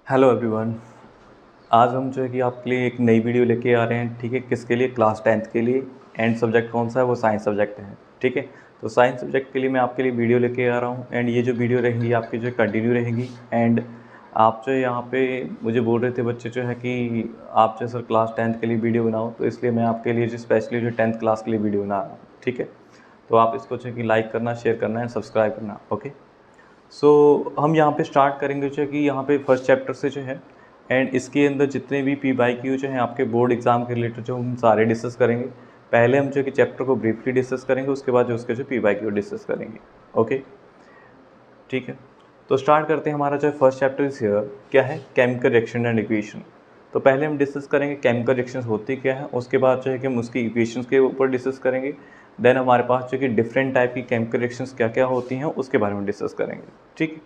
Hello everyone. आज हम जो है कि आपके लिए एक नई वीडियो लेके आ रहे हैं। ठीक है, किसके लिए? क्लास 10th के लिए। एंड सब्जेक्ट कौन सा है? वो साइंस सब्जेक्ट है। ठीक है, तो साइंस सब्जेक्ट के लिए मैं आपके लिए वीडियो लेके आ रहा हूँ। एंड ये जो वीडियो रहेगी आपकी जो कंटिन्यू रहेगी। एंड आप जो यहाँ पे मुझे बोल रहे थे बच्चे जो है कि आप जो सर क्लास 10th के लिए वीडियो बनाओ, तो इसलिए मैं आपके लिए जो स्पेशली जो 10th क्लास के लिए वीडियो बना रहा हूँ। ठीक है, तो आप इसको जो है कि लाइक करना, शेयर करना एंड सब्सक्राइब करना। ओके, सो हम यहाँ पे स्टार्ट करेंगे जो है कि यहाँ पे फर्स्ट चैप्टर से जो है। एंड इसके अंदर जितने भी पी बाई क्यू जो हैं आपके बोर्ड एग्जाम के रिलेटेड जो हम सारे डिस्कस करेंगे। पहले हम जो है कि चैप्टर को ब्रीफली डिस्कस करेंगे, उसके बाद जो उसके जो पी बाई क्यू डिस्कस करेंगे। ओके, ठीक है, तो स्टार्ट करते हैं। हमारा जो फर्स्ट चैप्टर इस ईयर क्या है? Chemical reaction and equation. तो पहले हम डिस्कस करेंगे केमिकल रिएक्शंस होती क्या है, उसके बाद जो है कि हम उसकी इक्वेशंस के ऊपर डिस्कस करेंगे। देन हमारे पास जो कि डिफरेंट टाइप की केमिकल रिएक्शंस क्या क्या होती हैं उसके बारे में डिस्कस करेंगे। ठीक है,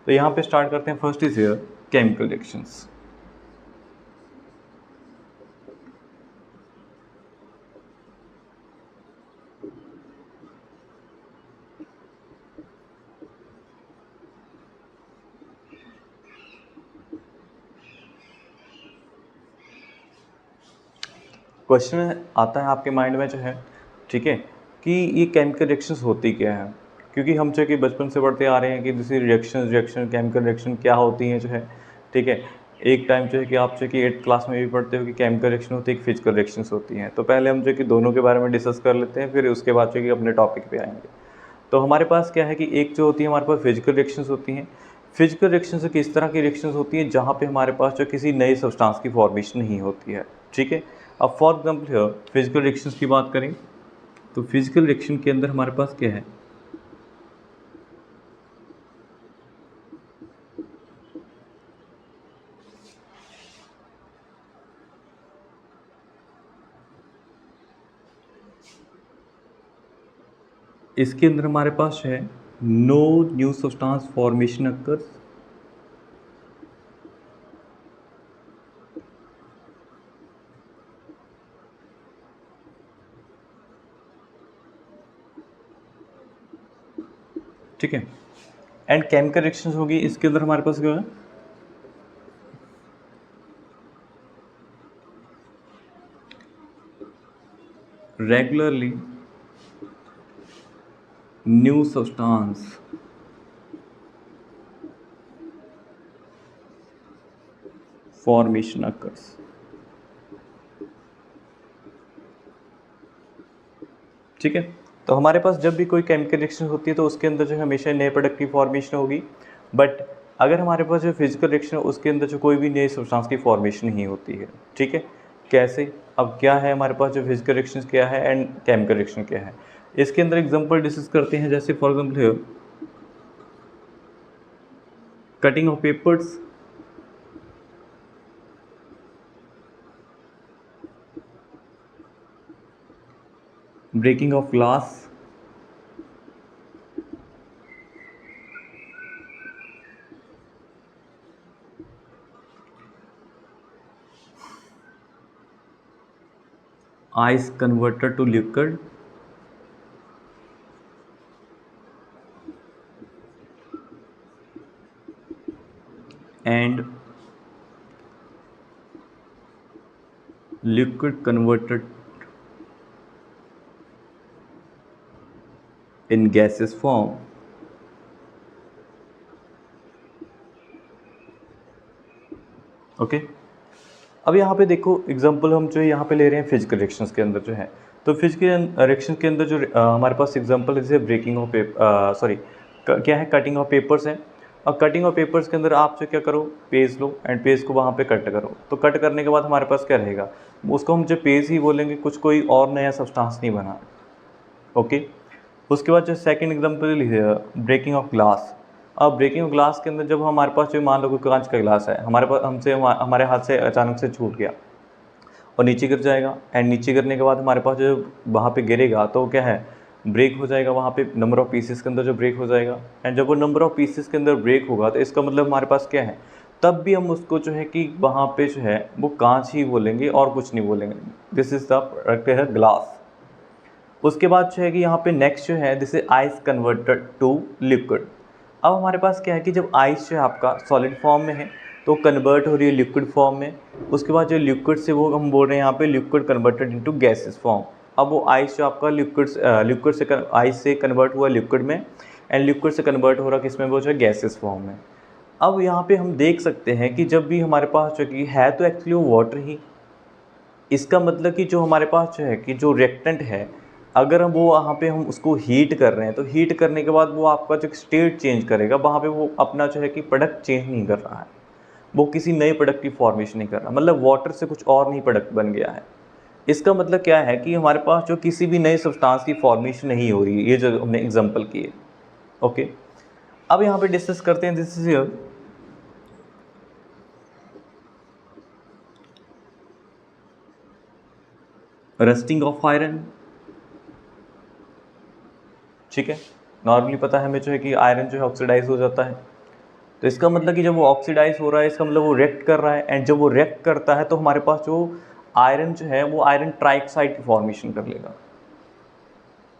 तो यहाँ पे स्टार्ट करते हैं। First is year chemical reactions. Question आता है आपके माइंड में जो है, ठीक है, कि ये केमिकल रिएक्शंस होती क्या है। क्योंकि हम जो कि बचपन से पढ़ते आ रहे हैं कि जैसे रिएक्शन केमिकल रिएक्शन क्या होती हैं जो है। ठीक है, एक टाइम जो है कि आप जो कि 8th क्लास में भी पढ़ते हो कि केमिकल रिएक्शन होती है, एक फिजिकल रिएक्शंस होती हैं। तो पहले हम जो कि दोनों के बारे में डिस्कस कर लेते हैं, फिर उसके बाद जो कि अपने टॉपिक पे आएंगे। तो हमारे पास क्या है कि एक जो होती है हमारे पास फिजिकल रिएक्शंस होती हैं। फिजिकल रिएक्शंस किस तरह की रिएक्शंस होती हैं? जहाँ पे हमारे पास जो किसी नए सब्सटेंस की फॉर्मेशन नहीं होती है। ठीक है, अब फॉर एग्जाम्पल फिजिकल रिएक्शंस की बात करें तो फिजिकल रिएक्शन के अंदर हमारे पास क्या है? इसके अंदर हमारे पास है no new substance formation occurs. ठीक है, एंड केमिकल रिएक्शंस होगी इसके अंदर हमारे पास क्या है? Regularly new substance formation occurs. ठीक है, तो हमारे पास जब भी कोई केमिकल रिएक्शन होती है तो उसके अंदर जो हमेशा नए प्रोडक्ट की फॉर्मेशन होगी। बट अगर हमारे पास जो फिजिकल रिएक्शन है उसके अंदर जो कोई भी नए सब्सटेंस की फॉर्मेशन नहीं होती है। ठीक है, कैसे? अब क्या है हमारे पास जो फिजिकल रिएक्शन क्या है एंड केमिकल रिएक्शन क्या है, इसके अंदर एग्जांपल डिस्कस करते हैं। जैसे for example cutting of papers, breaking of glass, ice converted to liquid, and liquid converted in gaseous form। Okay, अब यहाँ पे देखो एग्जांपल हम जो यहाँ पे ले रहे हैं फिजिकल रिएक्शंस के अंदर जो है। तो फिजिकल रिएक्शन के अंदर जो हमारे पास एग्जांपल है जैसे ब्रेकिंग ऑफ सॉरी क्या है, कटिंग ऑफ पेपर्स है। और कटिंग ऑफ पेपर्स के अंदर आप जो क्या करो, पेज लो एंड पेज को वहाँ पे कट करो। तो कट करने के बाद हमारे पास क्या रहेगा, उसको हम जो पेज ही बोलेंगे, कुछ कोई और नया सब्सटेंस नहीं बना। ओके, उसके बाद जो सेकंड एग्जांपल है ब्रेकिंग ऑफ ग्लास। अब ब्रेकिंग ऑफ ग्लास के अंदर जब हमारे पास जो मान लो कोई कांच का ग्लास है, हमारे पास हमारे हाथ से अचानक से छूट गया और नीचे गिर जाएगा। एंड नीचे गिरने के बाद हमारे पास जो वहाँ पे गिरेगा तो क्या है, ब्रेक हो जाएगा। वहाँ पे नंबर ऑफ पीसेस के अंदर जो ब्रेक हो जाएगा। एंड जब वो नंबर ऑफ पीसेस के अंदर ब्रेक होगा तो इसका मतलब हमारे पास क्या है, तब भी हम उसको जो है कि वहाँ पे जो है वो कांच ही बोलेंगे और कुछ नहीं बोलेंगे। दिस इज द प्रोडक्ट है ग्लास। उसके बाद जो है कि यहाँ पे नेक्स्ट जो है this is ice converted to liquid. अब हमारे पास क्या है कि जब आइस जो है आपका सॉलिड फॉर्म में है तो कन्वर्ट हो रही है लिक्विड फॉर्म में। उसके बाद जो लिक्विड से वो हम बोल रहे हैं यहाँ पे liquid converted into gases form. अब वो आइस जो आपका लिक्विड से आइस से कन्वर्ट हुआ लिक्विड में, एंड लिक्विड से कन्वर्ट हो रहा किस में, वो जो है गैसेस फॉर्म में। अब यहाँ पे हम देख सकते हैं कि जब भी हमारे पास जो कि है तो एक्चुअली वो वाटर ही, इसका मतलब कि जो हमारे पास जो है कि जो रिएक्टेंट है, अगर हम वो वहाँ पे हम उसको हीट कर रहे हैं तो हीट करने के बाद वो आपका जो स्टेट चेंज करेगा, वहाँ पे वो अपना जो है कि प्रोडक्ट चेंज नहीं कर रहा है, वो किसी नए प्रोडक्ट की फॉर्मेशन नहीं कर रहा, मतलब वाटर से कुछ और नहीं प्रोडक्ट बन गया है। इसका मतलब क्या है कि हमारे पास जो किसी भी नए सब्सटेंस की फॉर्मेशन नहीं हो रही है, ये जो हमने एग्जांपल किए। ओके, अब यहाँ पे डिस्कस करते हैं this is here rusting of iron. ठीक है, नॉर्मली पता है हमें जो है कि आयरन जो है ऑक्सीडाइज हो जाता है, तो इसका मतलब कि जब वो ऑक्सीडाइज हो रहा है इसका मतलब वो रिएक्ट कर रहा है, एंड जब वो रिएक्ट करता है तो हमारे पास जो आयरन जो है वो आयरन ट्राइऑक्साइड की फॉर्मेशन कर लेगा।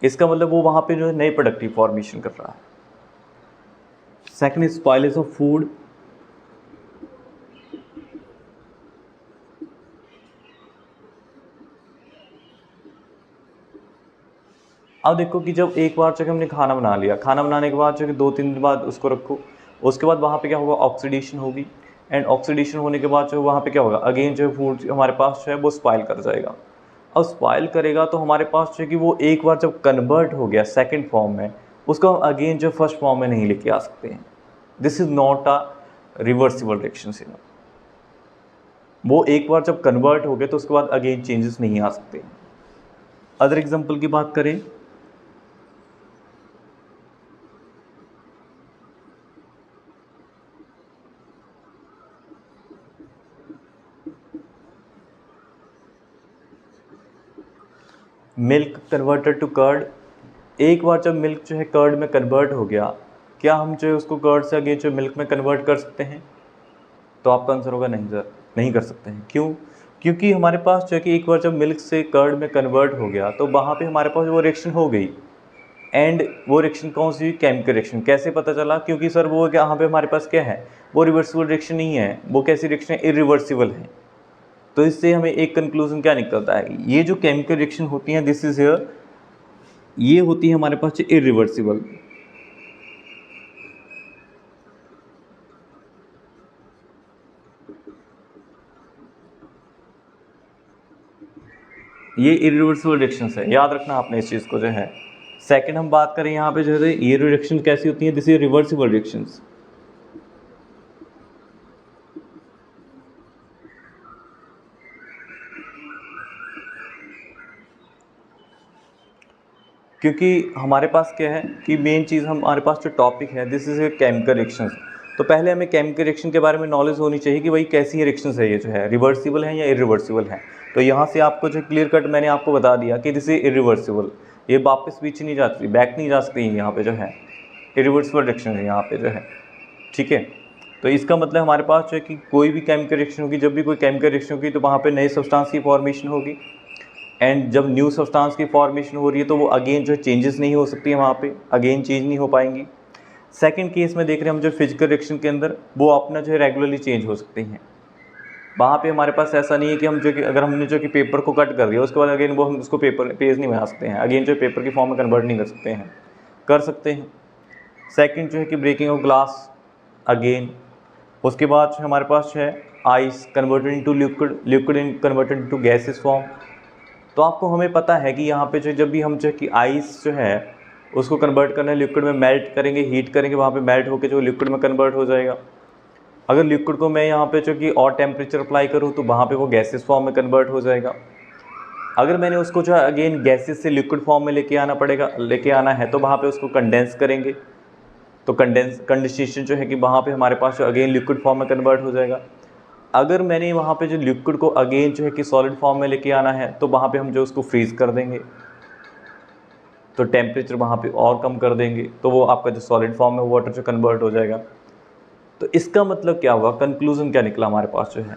इसका मतलब वो वहाँ पे जो है नई प्रोडक्ट की फॉर्मेशन कर रहा है। Second is spoilage of food. अब देखो कि जब एक बार जब हमने खाना बना लिया, खाना बनाने के बाद जो कि 2-3 दिन बाद उसको रखो, उसके बाद वहाँ पे क्या होगा, ऑक्सीडेशन होगी, एंड ऑक्सीडेशन होने के बाद जो वहाँ पे क्या होगा, अगेन जो फूड हमारे पास जो है वो स्पॉइल कर जाएगा। अब स्पॉइल करेगा तो हमारे पास जो है कि वो एक बार जब कन्वर्ट हो गया सेकेंड फॉर्म में, उसको हम अगेन जो फर्स्ट फॉर्म में नहीं लेके आ सकते हैं। This is not a reversible reaction cinema. वो एक बार जब कन्वर्ट हो गए तो उसके बाद अगेन चेंजेस नहीं आ सकते। अदर एग्जाम्पल की बात करें, मिल्क कन्वर्टेड टू कर्ड। एक बार जब मिल्क जो है कर्ड में कन्वर्ट हो गया, क्या हम जो है उसको कर्ड से अगेन जो मिल्क में कन्वर्ट कर सकते हैं? तो आपका आंसर होगा नहीं सर, नहीं कर सकते हैं। क्यों? क्योंकि हमारे पास जो है कि एक बार जब मिल्क से कर्ड में कन्वर्ट हो गया तो वहाँ पे हमारे पास वो रिएक्शन हो गई, एंड वो रिएक्शन कौन सी? Chemical reaction. कैसे पता चला? क्योंकि सर वो क्या, यहाँ पे हमारे पास क्या है, वो रिवर्सिबल रिएक्शन नहीं है। वो कैसी रिएक्शन है? इरिवर्सिबल है। तो इससे हमें एक कंक्लूजन क्या निकलता है, ये जो केमिकल रिएक्शन होती हैं दिस इज हियर, ये होती है हमारे पास इरिवर्सिबल। ये इरिवर्सिबल रिएक्शंस है, याद रखना आपने इस चीज़ को जो है। सेकंड हम बात करें यहाँ पे जो है ये रिएक्शन कैसी होती है, दिस इज रिवर्सिबल रिएक्शंस। क्योंकि हमारे पास क्या है कि मेन चीज़ हमारे पास जो टॉपिक है this is a chemical reactions. तो पहले हमें केमिकल रिएक्शन के बारे में नॉलेज होनी चाहिए कि भाई कैसी रिएक्शंस है, ये जो है रिवर्सिबल है या इरिवर्सिबल है। तो यहाँ से आपको जो क्लियर कट मैंने आपको बता दिया कि दिस इज इरिवर्सिबल, ये वापस पीछे नहीं जा सकती, बैक नहीं जा सकती, यहाँ पे जो है इरिवर्सिबल रिएक्शन है यहाँ पे जो है। ठीक है, तो इसका मतलब हमारे पास जो है कि कोई भी केमिकल रिएक्शन होगी, जब भी कोई केमिकल रिएक्शन होगी तो वहाँ पे नए सब्सटेंस की फॉर्मेशन होगी, एंड जब न्यू सब्सटेंस की फॉर्मेशन हो रही है तो वो अगेन जो चेंजेस नहीं हो सकती है, वहाँ पे अगेन चेंज नहीं हो पाएंगी। सेकंड केस में देख रहे हैं हम जो फिजिकल रिएक्शन के अंदर वो अपना जो है रेगुलरली चेंज हो सकती हैं। वहाँ पे हमारे पास ऐसा नहीं है कि हम जो कि अगर हमने जो कि पेपर को कट कर दिया उसके बाद अगेन वो हम उसको पेपर पेज नहीं बना सकते हैं, अगेन जो पेपर की फॉर्म में कन्वर्ट नहीं कर सकते हैं, कर सकते हैं। सेकंड जो है कि ब्रेकिंग ऑफ ग्लास अगेन। उसके बाद जो हमारे पास जो है ice converted into liquid, liquid in converted into gases form. तो आपको हमें पता है कि यहाँ पे जो जब भी हम जो कि आइस जो है उसको कन्वर्ट करना है लिक्विड में, मेल्ट करेंगे, हीट करेंगे, वहाँ पे मेल्ट होकर जो लिक्विड में कन्वर्ट हो जाएगा। अगर लिक्विड को मैं यहाँ पे जो कि और टेम्परेचर अप्लाई करूँ तो वहाँ पे वो गैसेस फॉर्म में कन्वर्ट हो जाएगा। अगर मैंने उसको जो है अगेन गैसेस से लिक्विड फॉर्म में लेके आना है तो वहाँ पे उसको कंडेंस करेंगे, तो कंडेंसेशन जो है कि वहाँ पे हमारे पास जो अगेन लिक्विड फॉर्म में कन्वर्ट हो जाएगा। अगर मैंने वहाँ पे जो लिक्विड को अगेन जो है कि सॉलिड फॉर्म में लेके आना है तो वहाँ पे हम जो उसको फ्रीज़ कर देंगे, तो टेम्परेचर वहाँ पे और कम कर देंगे, तो वो आपका जो सॉलिड फॉर्म में वाटर जो कन्वर्ट हो जाएगा। तो इसका मतलब क्या हुआ, कंक्लूजन क्या निकला हमारे पास जो है,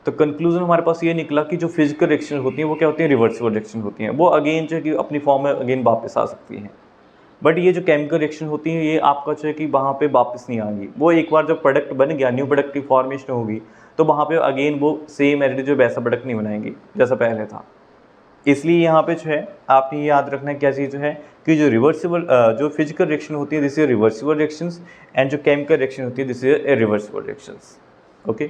तो कंक्लूजन हमारे पास ये निकला कि जो फिजिकल रिएक्शन होती हैं वो क्या होती हैं, रिवर्सिबल रिएक्शन होती हैं। वो अगेन जो है कि अपनी फॉर्म में अगेन वापस आ सकती हैं। बट ये जो केमिकल रिएक्शन होती है ये आपका जो है कि वहाँ पे वापस नहीं आएगी। वो एक बार जब प्रोडक्ट बन गया, न्यू प्रोडक्ट की फॉर्मेशन होगी, तो वहाँ पे अगेन वो सेम एज जो वैसा प्रोडक्ट नहीं बनाएंगी जैसा पहले था। इसलिए यहाँ पे जो है आपने ये याद रखना है क्या चीज़ है कि जो रिवर्सिबल जो फिजिकल रिएक्शन होती है this is reversible reactions, and जो केमिकल रिएक्शन होती है this is irreversible reactions. Okay,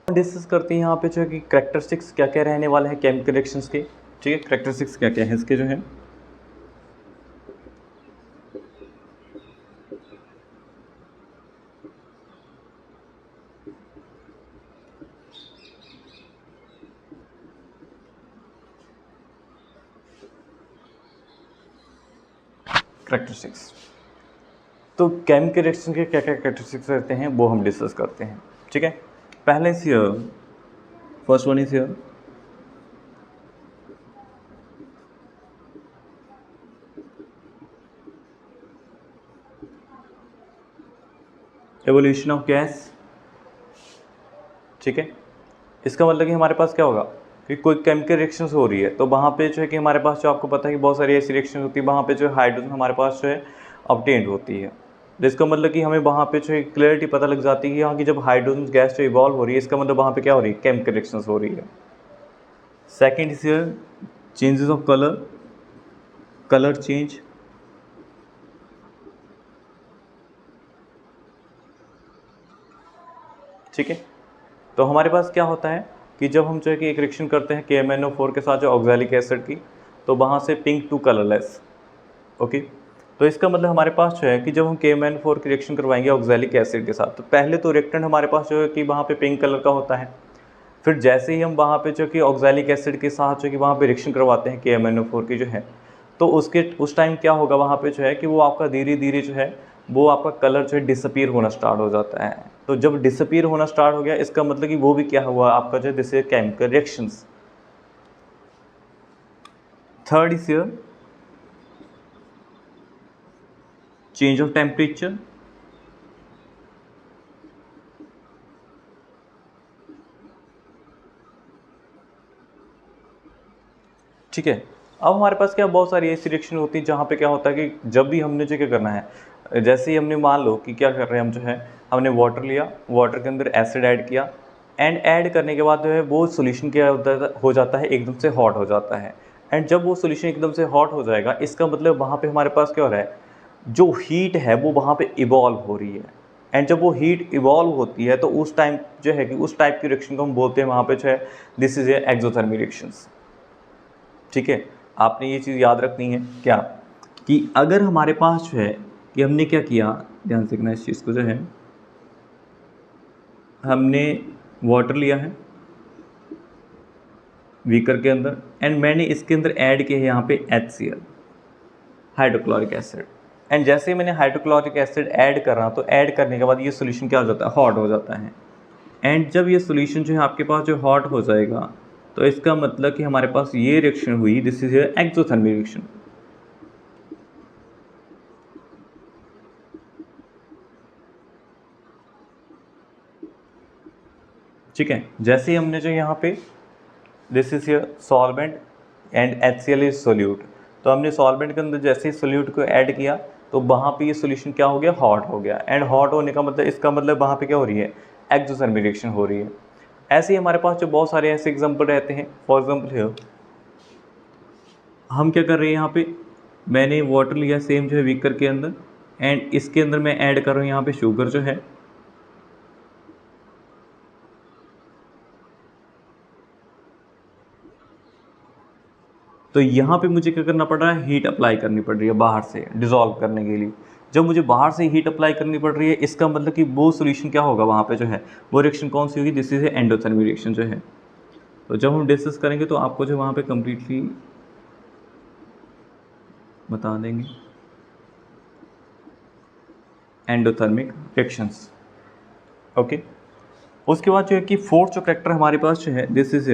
discuss करते हैं यहाँ पे जो है कि कैरेक्टरिस्टिक्स क्या क्या रहने वाले हैं केमिकल रिएक्शंस के। ठीक है, कैरेक्टरिस्टिक्स क्या क्या है इसके जो है। कैरेक्टरिस्टिक्स, तो केमिकल रिएक्शन के क्या क्या कैरेक्टरिस्टिक्स रहते हैं वो हम डिस्कस करते हैं। ठीक है, पहले is here, first one is here evolution of gas. ठीक है, इसका मतलब कि हमारे पास क्या होगा कि कोई केमिकल रिएक्शंस हो रही है तो वहाँ पे जो है कि हमारे पास जो आपको पता है कि बहुत सारी ऐसी रिएक्शन होती है वहाँ पे जो हाइड्रोजन हमारे पास जो है ऑब्टेन्ड होती है। जिसका मतलब कि हमें वहाँ पे जो है क्लियरिटी पता लग जाती है कि यहाँ की जब हाइड्रोजन गैस जो इवॉल्व हो रही है इसका मतलब वहाँ पे क्या हो रही है, केमिकल रिएक्शंस हो रही है। Second is here changes of colour, colour change. ठीक है, तो हमारे पास क्या होता है कि जब हम जो है कि एक रिएक्शन करते हैं KMnO4 के साथ जो ऑक्सैलिक एसिड की, तो वहाँ से पिंक टू कलरलेस। ओके, तो इसका मतलब हमारे पास जो है कि जब हम KMnO4 की रिएक्शन करवाएंगे ऑक्सैलिक एसिड के साथ, तो पहले तो रिएक्टेंट हमारे पास जो है कि वहाँ पे पिंक कलर का होता है। फिर जैसे ही हम वहाँ पे जो कि ऑक्सैलिक एसिड के साथ जो कि वहाँ पे रिएक्शन करवाते हैं KMnO4 की जो है, तो उस टाइम क्या होगा वहाँ पे जो है कि वो आपका धीरे धीरे जो है वो आपका कलर जो है डिसअपीयर होना स्टार्ट हो जाता है। तो जब डिसअपीयर होना स्टार्ट हो गया इसका मतलब कि वो भी क्या हुआ आपका जो है this is chemical reactions. Third is here change of temperature. ठीक है, अब हमारे पास क्या बहुत सारी ऐसी रिएक्शन होती है जहाँ पे क्या होता है कि जब भी हमने जो क्या करना है, जैसे ही हमने मान लो कि क्या कर रहे हैं हम जो है हमने वाटर लिया, वाटर के अंदर एसिड ऐड किया, एंड ऐड करने के बाद जो है वो सोल्यूशन क्या हो जाता है एकदम से हॉट हो जाता है। एंड जब वो सोल्यूशन एकदम से हॉट हो जाएगा इसका मतलब वहाँ पे हमारे पास क्या हो रहा है, जो हीट है वो वहाँ पे इवॉल्व हो रही है। एंड जब वो हीट इवॉल्व होती है तो उस टाइम जो है कि उस टाइप की रिएक्शन को हम बोलते हैं वहाँ पे जो है this is a exothermic reactions. ठीक है, आपने ये चीज़ याद रखनी है क्या कि अगर हमारे पास जो है कि हमने क्या किया, ध्यान से देखना इस चीज़ को जो है, हमने वाटर लिया है बीकर के अंदर एंड मैंने इसके अंदर ऐड किया है यहाँ पे HCl हाइड्रोक्लोरिक एसिड। एंड जैसे ही मैंने हाइड्रोक्लोरिक एसिड ऐड कर रहा तो ऐड करने के बाद ये सोल्यूशन क्या हो जाता है, हॉट हो जाता है। एंड जब ये सोल्यूशन जो है आपके पास जो हॉट हो जाएगा तो इसका मतलब कि हमारे पास ये रिएक्शन हुई दिस इज एक्सोथर्मिक रिएक्शन। ठीक है, जैसे ही हमने जो यहाँ पे this is solvent and HCl is solute, तो हमने सॉल्वेंट के अंदर जैसे ही सोल्यूट को ऐड किया तो वहाँ पे ये सोल्यूशन क्या हो गया, हॉट हो गया। एंड हॉट होने का मतलब इसका मतलब वहाँ पे क्या हो रही है, एक्सोथर्मिक रिएक्शन हो रही है। ऐसे ही हमारे पास जो बहुत सारे ऐसे एग्जाम्पल रहते हैं, फॉर एग्जाम्पल हियर हम क्या कर रहे हैं, यहाँ पे मैंने वाटर लिया सेम जो है बीकर के अंदर एंड इसके अंदर मैं ऐड कर रहा हूँ यहाँ पे शुगर जो है, तो यहाँ पे मुझे क्या करना पड़ रहा है, हीट अप्लाई करनी पड़ रही है बाहर से डिज़ोल्व करने के लिए। जब मुझे बाहर से हीट अप्लाई करनी पड़ रही है इसका मतलब कि वो सोल्यूशन क्या होगा वहाँ पे जो है, वो रिएक्शन कौन सी होगी, दिस इज एंडोथर्मिक रिएक्शन जो है। तो जब हम डिस्कस करेंगे तो आपको जो वहाँ पे कम्प्लीटली बता देंगे एंडोथर्मिक रिएक्शंस। ओके, उसके बाद जो है कि फोर्थ जो कैरेक्टर हमारे पास जो है दिस इज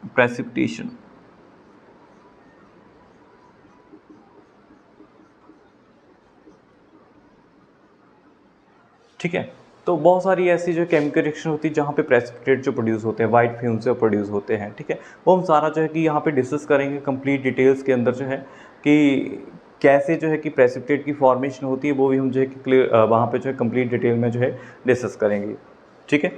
प्रेसिपिटेशन। ठीक है, तो बहुत सारी ऐसी जो केमिकल रिएक्शन होती है जहाँ पे प्रेसिपिटेट जो प्रोड्यूस होते हैं, वाइट फ्यूम से प्रोड्यूस होते हैं। ठीक है, वो हम सारा जो है कि यहाँ पे डिस्कस करेंगे कंप्लीट डिटेल्स के अंदर जो है। कि कैसे जो है कि प्रेसिपिटेट की फॉर्मेशन होती है, वो भी हम जो है कि क्लियर वहाँ पे जो है कंप्लीट डिटेल में जो है डिस्कस करेंगे। ठीक है,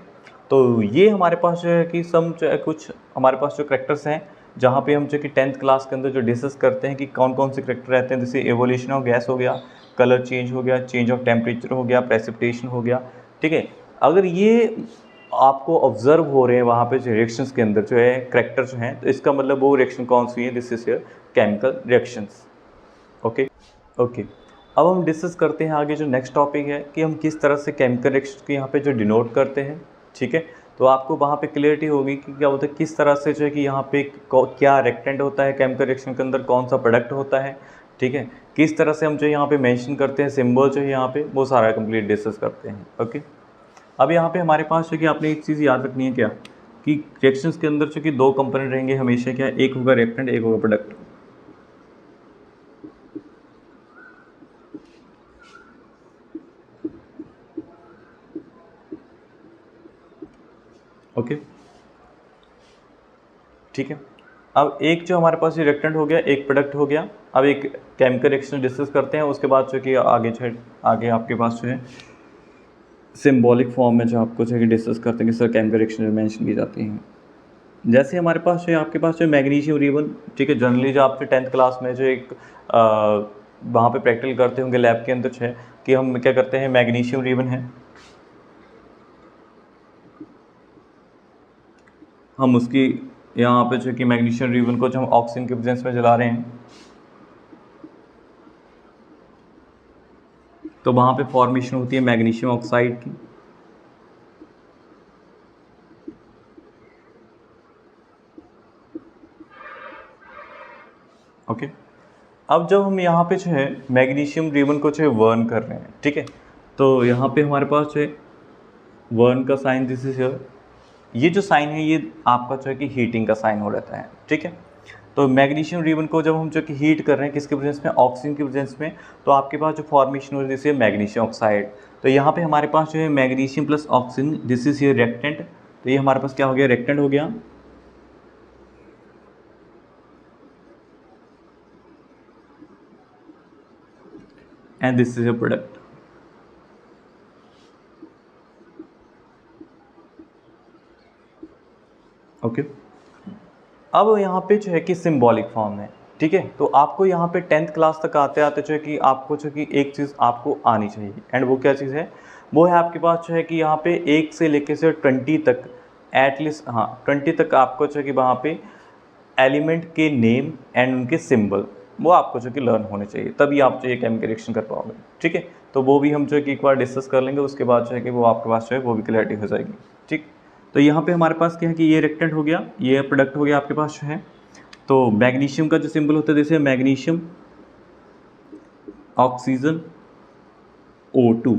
तो ये हमारे पास जो है कि सम जो है कुछ हमारे पास जो करेक्टर्स हैं, जहाँ पे हम जो कि 10th क्लास के अंदर जो डिस्कस करते हैं कि कौन कौन से करेक्टर रहते हैं। जैसे एवोल्यूशन ऑफ गैस हो गया, कलर चेंज हो गया, चेंज ऑफ टेम्परेचर हो गया, प्रेसिपिटेशन हो गया। ठीक है, अगर ये आपको ऑब्जर्व हो रहे हैं वहाँ पे जो रिएक्शंस के अंदर जो है करेक्टर जो हैं, तो इसका मतलब वो रिएक्शन कौन सी है, this is your chemical reactions. Okay okay, अब हम डिस्कस करते हैं आगे जो नेक्स्ट टॉपिक है कि हम किस तरह से केमिकल रिएक्शन को यहाँ पे जो डिनोट करते हैं। ठीक है, तो आपको वहाँ पे क्लियरिटी होगी कि क्या होता है, किस तरह से जो है कि यहाँ पे क्या रिएक्टेंट होता है केमिकल रिएक्शन के अंदर, कौन सा प्रोडक्ट होता है। ठीक है, किस तरह से हम जो यहाँ पे मेंशन करते हैं सिंबल जो है यहाँ पे, वो सारा कंप्लीट डिस्कस करते हैं। ओके, अब यहाँ पे हमारे पास जो कि आपने एक चीज़ याद रखनी है क्या, कि रिएक्शंस के अंदर जो कि दो कंपोनेंट रहेंगे हमेशा, क्या, एक होगा रिएक्टेंट, एक होगा प्रोडक्ट। ओके, ठीक है, अब एक जो हमारे पास रिएक्टेंट हो गया, एक प्रोडक्ट हो गया। अब एक केमिकल रिएक्शन डिस्कस करते हैं, उसके बाद जो कि आगे जो है आगे आपके पास जो है सिंबॉलिक फॉर्म में जो आपको जो है डिस्कस करते हैं कि सर केमिकल रिएक्शन मेंशन की जाती हैं। जैसे हमारे पास जो है आपके पास जो मैग्नीशियम रिबन, ठीक है, जनरली जो आपके 10th क्लास में जो एक वहाँ पे प्रैक्टिकल करते होंगे लैब के अंदर जो है कि हम क्या करते हैं, मैग्नीशियम रिबन है, हम उसकी यहाँ पे जो कि मैग्नीशियम रिबन को जो हम ऑक्सीजन के प्रेजेंस में जला रहे हैं, तो वहाँ पे फॉर्मेशन होती है मैग्नीशियम ऑक्साइड की। ओके, अब जब हम यहाँ पे जो है मैग्नीशियम रिबन को जो है वर्न कर रहे हैं, ठीक है, तो यहाँ पे हमारे पास जो है वर्न का साइन, दिस इज योर, ये जो साइन है ये आपका जो है कि हीटिंग का साइन हो रहता है। ठीक है, तो मैग्नीशियम रिबन को जब हम जो कि हीट कर रहे हैं किसके प्रेजेंस में, ऑक्सीजन के प्रेजेंस में, तो आपके पास जो फॉर्मेशन हो रही है दिस इज मैग्नीशियम ऑक्साइड। तो यहाँ पे हमारे पास जो है magnesium plus oxygen, this is your reactant. तो ये हमारे पास क्या हो गया, रिएक्टेंट हो गया। And this is your product. Okay, अब यहाँ पे जो है कि सिंबॉलिक फॉर्म है। ठीक है, तो आपको यहाँ पे 10th क्लास तक आते आते जो है कि आपको जो कि एक चीज़ आपको आनी चाहिए, एंड वो क्या चीज़ है, वो है आपके पास जो है कि यहाँ पे 1 से लेके से 20 तक, एटलीस्ट हाँ 20 तक आपको जो है कि वहाँ पे एलिमेंट के नेम एंड उनके सिंबल वो आपको जो कि लर्न होने चाहिए, तभी आप जो ये केमिकल रिएक्शन कर पाओगे। ठीक है, तो वो भी हम जो है कि एक बार डिस्कस कर लेंगे, उसके बाद जो है कि वो आपके पास जो है वो भी क्लैरिटी हो जाएगी। ठीक, तो यहाँ पे हमारे पास क्या है कि ये रिएक्टेंट हो गया, ये प्रोडक्ट हो गया आपके पास जो है। तो मैग्नीशियम का जो सिंबल होता है जैसे मैग्नीशियम ऑक्सीजन O2।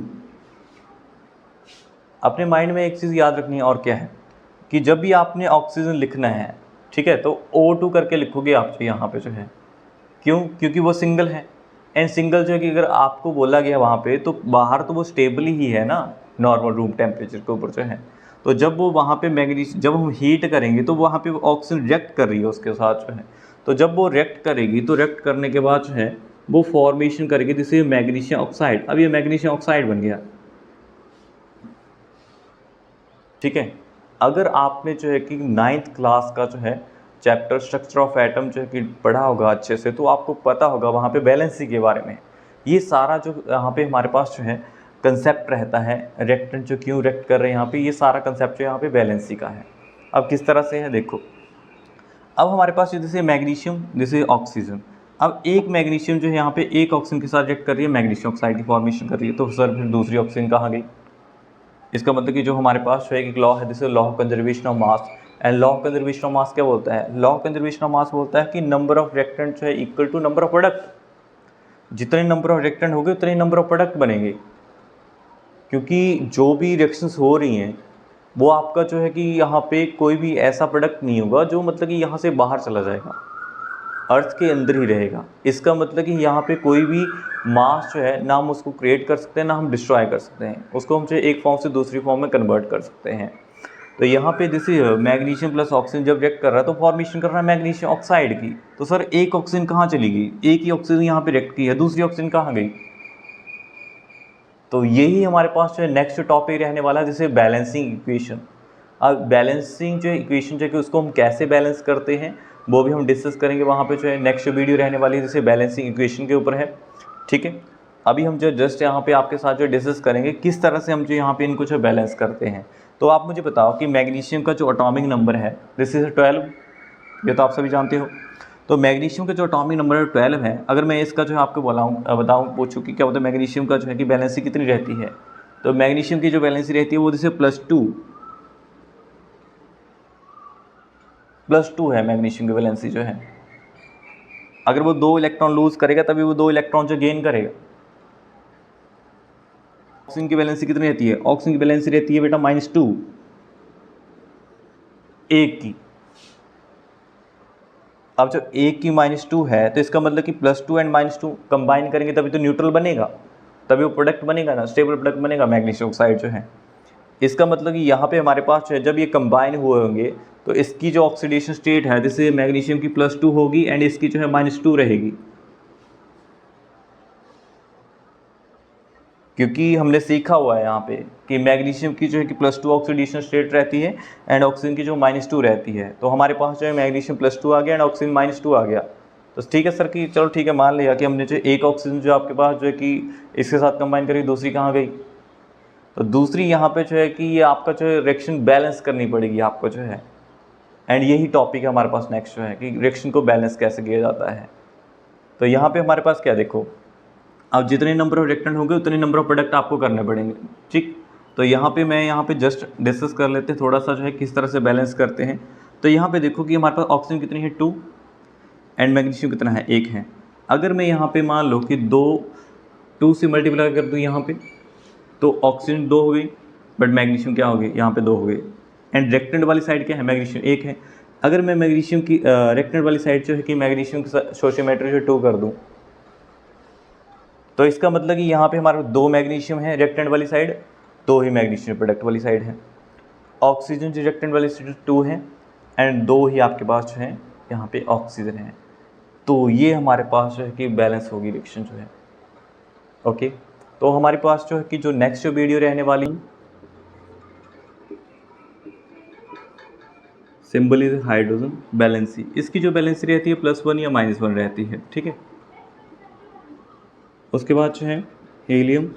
अपने माइंड में एक चीज़ याद रखनी है, और क्या है कि जब भी आपने ऑक्सीजन लिखना है, ठीक है, तो O2 करके लिखोगे आप जो यहाँ पे जो है, क्यों, क्योंकि वो सिंगल है, एंड सिंगल जो है कि अगर आपको बोला गया वहाँ पे, तो बाहर तो वो स्टेबल ही है ना, नॉर्मल रूम टेम्परेचर के ऊपर जो है। तो जब वो वहाँ पे मैग्नीशियम, जब हम हीट करेंगे तो वहाँ पे ऑक्सीजन रिएक्ट कर रही है उसके साथ जो है, तो जब वो रिएक्ट करेगी तो रिएक्ट करने के बाद जो है वो फॉर्मेशन करेगी जिससे मैग्नीशियम ऑक्साइड। अब ये मैग्नीशियम ऑक्साइड बन गया। ठीक है, अगर आपने जो है कि 9th क्लास का जो है चैप्टर स्ट्रक्चर ऑफ एटम जो है कि पढ़ा होगा अच्छे से, तो आपको पता होगा वहाँ पे बैलेंसी के बारे में, ये सारा जो यहाँ पे हमारे पास जो है कंसेप्ट रहता है, रिएक्टेंट जो क्यों रिएक्ट कर रहे हैं यहाँ पे, ये सारा कंसेप्ट जो यहाँ पे बैलेंसी का है। अब किस तरह से है देखो, अब हमारे पास जैसे मैग्नीशियम, जैसे ऑक्सीजन, अब एक मैग्नीशियम जो है यहाँ पे एक ऑक्सीजन के साथ रिएक्ट कर रही है, मैग्नीशियम ऑक्साइड की फॉर्मेशन कर रही है, तो सर फिर दूसरी ऑक्सीजन कहाँ गई। इसका मतलब कि जो हमारे पास जो है एक लॉ है, जैसे law of conservation of mass, and law of conservation of mass क्या बोलता है, law of conservation of mass बोलता है कि नंबर ऑफ रिएक्टेंट जो है equal to number of product, जितने नंबर ऑफ रिएक्टेंट होंगे उतने नंबर ऑफ प्रोडक्ट बनेंगे, क्योंकि जो भी रिएक्शंस हो रही हैं वो आपका जो है कि यहाँ पे कोई भी ऐसा प्रोडक्ट नहीं होगा जो मतलब कि यहाँ से बाहर चला जाएगा, अर्थ के अंदर ही रहेगा। इसका मतलब कि यहाँ पे कोई भी मास जो है ना हम उसको क्रिएट कर सकते हैं ना हम डिस्ट्रॉय कर सकते हैं, उसको हम जो एक फॉर्म से दूसरी फॉर्म में कन्वर्ट कर सकते हैं। तो यहाँ पे जैसे मैग्नीशियम प्लस ऑक्सीजन जब रिएक्ट कर रहा है तो फॉर्मेशन कर रहा है मैग्नीशियम ऑक्साइड की। तो सर एक ऑक्सीजन कहाँ चली गई, एक ही ऑक्सीजन यहाँ पे रिएक्ट की है, दूसरी ऑक्सीजन कहाँ गई। तो यही हमारे पास जो है नेक्स्ट टॉपिक रहने वाला है, जैसे बैलेंसिंग इक्वेशन। अब बैलेंसिंग जो इक्वेशन जो है कि उसको हम कैसे बैलेंस करते हैं वो भी हम डिस्कस करेंगे वहाँ पे जो है नेक्स्ट वीडियो रहने वाली है, जैसे बैलेंसिंग इक्वेशन के ऊपर है। ठीक है, अभी हम जो जस्ट यहाँ पे आपके साथ जो डिस्कस करेंगे किस तरह से हम जो यहाँ पे इनको जो बैलेंस करते हैं। तो आप मुझे बताओ कि मैग्नीशियम का जो एटॉमिक नंबर है दिस इज 12, ये तो आप सभी जानते हो। तो मैग्नीशियम का जो एटॉमिक नंबर 12 है, अगर मैं इसका जो है आपको बताऊँ पूछूँ कि क्या बोलते हैं मैग्नीशियम का जो है कि बैलेंसी कितनी रहती है, तो मैग्नीशियम की जो बैलेंसी रहती है वो जैसे +2 है मैग्नीशियम की बैलेंसी जो है। अगर वो 2 इलेक्ट्रॉन लूज करेगा तभी वो 2 इलेक्ट्रॉन जो गेन करेगा। ऑक्सीजन की बैलेंसी कितनी रहती है, ऑक्सीजन की बैलेंसी रहती है बेटा -2, एक की। अब जब एक की -2 है तो इसका मतलब कि +2 एंड -2 कंबाइन करेंगे तभी तो न्यूट्रल बनेगा, तभी वो प्रोडक्ट बनेगा ना, स्टेबल प्रोडक्ट बनेगा मैग्नीशियम ऑक्साइड जो है। इसका मतलब कि यहाँ पे हमारे पास जो है जब ये कंबाइन हुए होंगे तो इसकी जो ऑक्सीडेशन स्टेट है जैसे मैग्नीशियम की +2 होगी एंड इसकी जो है -2 रहेगी, क्योंकि हमने सीखा हुआ है यहाँ पे कि मैग्नीशियम की जो है कि +2 ऑक्सीडेशन स्टेट रहती है एंड ऑक्सीजन की जो -2 रहती है। तो हमारे पास जो है मैग्नीशियम +2 आ गया एंड ऑक्सीजन -2 आ गया। तो ठीक है सर कि चलो ठीक है मान लिया कि हमने जो एक ऑक्सीजन जो आपके पास जो है कि इसके साथ कंबाइन करी, दूसरी कहाँ गई, तो दूसरी यहाँ पे जो है कि ये आपका जो है रिएक्शन बैलेंस करनी पड़ेगी आपको जो है। एंड यही टॉपिक है हमारे पास नेक्स्ट जो है कि रिएक्शन को बैलेंस कैसे किया जाता है। तो यहाँ पे हमारे पास क्या देखो, अब जितने नंबर ऑफ रिएक्टेंट होंगे उतने नंबर ऑफ प्रोडक्ट आपको करने पड़ेंगे। ठीक, तो यहाँ पे मैं यहाँ पे जस्ट डिस्कस कर लेते हैं थोड़ा सा जो है किस तरह से बैलेंस करते हैं। तो यहाँ पे देखो कि हमारे पास ऑक्सीजन कितनी है 2 एंड मैग्नीशियम कितना है 1 है। अगर मैं यहाँ पे मान लो कि 2 से मल्टीप्लाई कर दूँ यहाँ पे तो ऑक्सीजन 2 हो गई बट मैग्नीशियम क्या हो गई यहाँ पे 2 हो गए। एंड रिएक्टेंट वाली साइड क्या है, मैग्नीशियम 1 है। अगर मैं मैग्नीशियम की रिएक्टेंट वाली साइड जो है कि मैग्नीशियम की स्टोइचियोमेट्री जो 2 कर दूँ तो इसका मतलब कि यहाँ पे हमारे 2 मैग्नीशियम है रिएक्टेंट वाली साइड, 2 ही मैग्नीशियम प्रोडक्ट वाली साइड है। ऑक्सीजन जो रिएक्टेंट वाली साइड 2 है एंड 2 ही आपके पास जो है यहाँ पे ऑक्सीजन है। तो ये हमारे पास जो है कि बैलेंस होगी रिएक्शन जो है। ओके, तो हमारे पास जो है कि जो नेक्स्ट जो वीडियो रहने वाली सिंबल इज हाइड्रोजन बैलेंसी, इसकी जो बैलेंसी रहती है +1 या -1 रहती है। ठीक है, उसके बाद जो है helium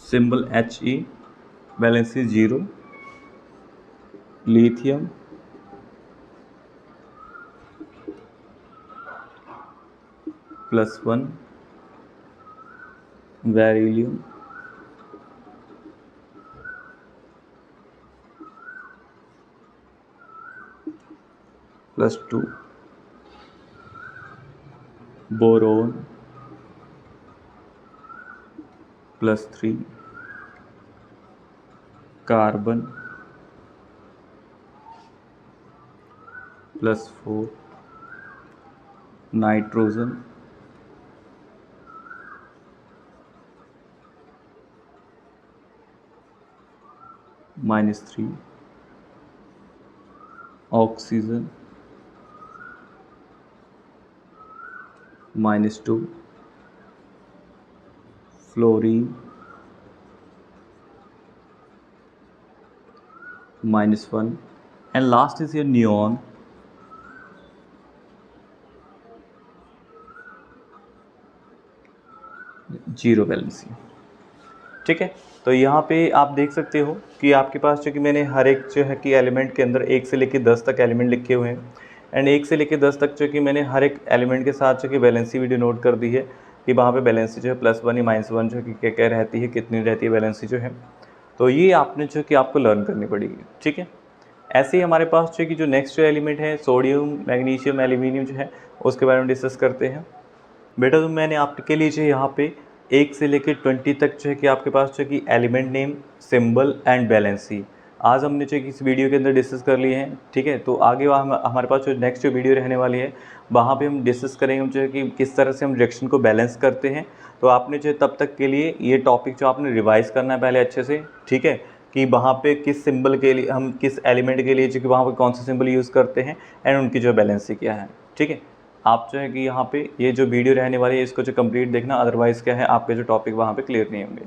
symbol He valency 0, lithium +1, beryllium +2, boron +3, carbon +4, nitrogen -3, oxygen -2, fluorine -1 and last is your neon zero valency. ठीक है, तो यहाँ पे आप देख सकते हो कि आपके पास जो कि मैंने हर एक जो है कि एलिमेंट के अंदर 1 से लेकर 10 तक एलिमेंट लिखे हुए हैं एंड 1 से लेकर 10 तक जो कि मैंने हर एक एलिमेंट के साथ जो कि बैलेंसी वीडियो नोट कर दी है कि वहाँ पे बैलेंसी जो है +1 या -1 जो कि क्या क्या रहती है, कितनी रहती है बैलेंसी जो है। तो ये आपने जो कि आपको लर्न करनी पड़ेगी। ठीक है, ऐसे ही हमारे पास जो कि जो नेक्स्ट जो एलिमेंट है सोडियम मैग्नीशियम एल्यूमिनियम जो है उसके बारे में डिस्कस करते हैं। बेटा तो मैंने आपके लिए जो यहाँ पे 1 से लेकर 20 तक जो है कि आपके पास जो कि element name symbol and valency आज हमने जो इस वीडियो के अंदर डिस्कस कर लिए हैं, ठीक है। तो आगे हमारे पास जो नेक्स्ट जो वीडियो रहने वाली है वहाँ पे हम डिस्कस करेंगे जो है कि किस तरह से हम रिएक्शन को बैलेंस करते हैं। तो आपने जो है तब तक के लिए ये टॉपिक जो आपने रिवाइज़ करना है पहले अच्छे से, ठीक है, कि वहाँ पे किस सिंबल के लिए हम किस एलिमेंट के लिए जो कि वहाँ पे कौन सा सिंबल यूज़ करते हैं एंड उनकी जो बैलेंस क्या है, ठीक है। आप जो है कि यहाँ पे ये जो वीडियो रहने वाली है इसको जो कंप्लीट देखना, अदरवाइज़ क्या है आपके जो टॉपिक वहाँ पे क्लियर नहीं होंगे।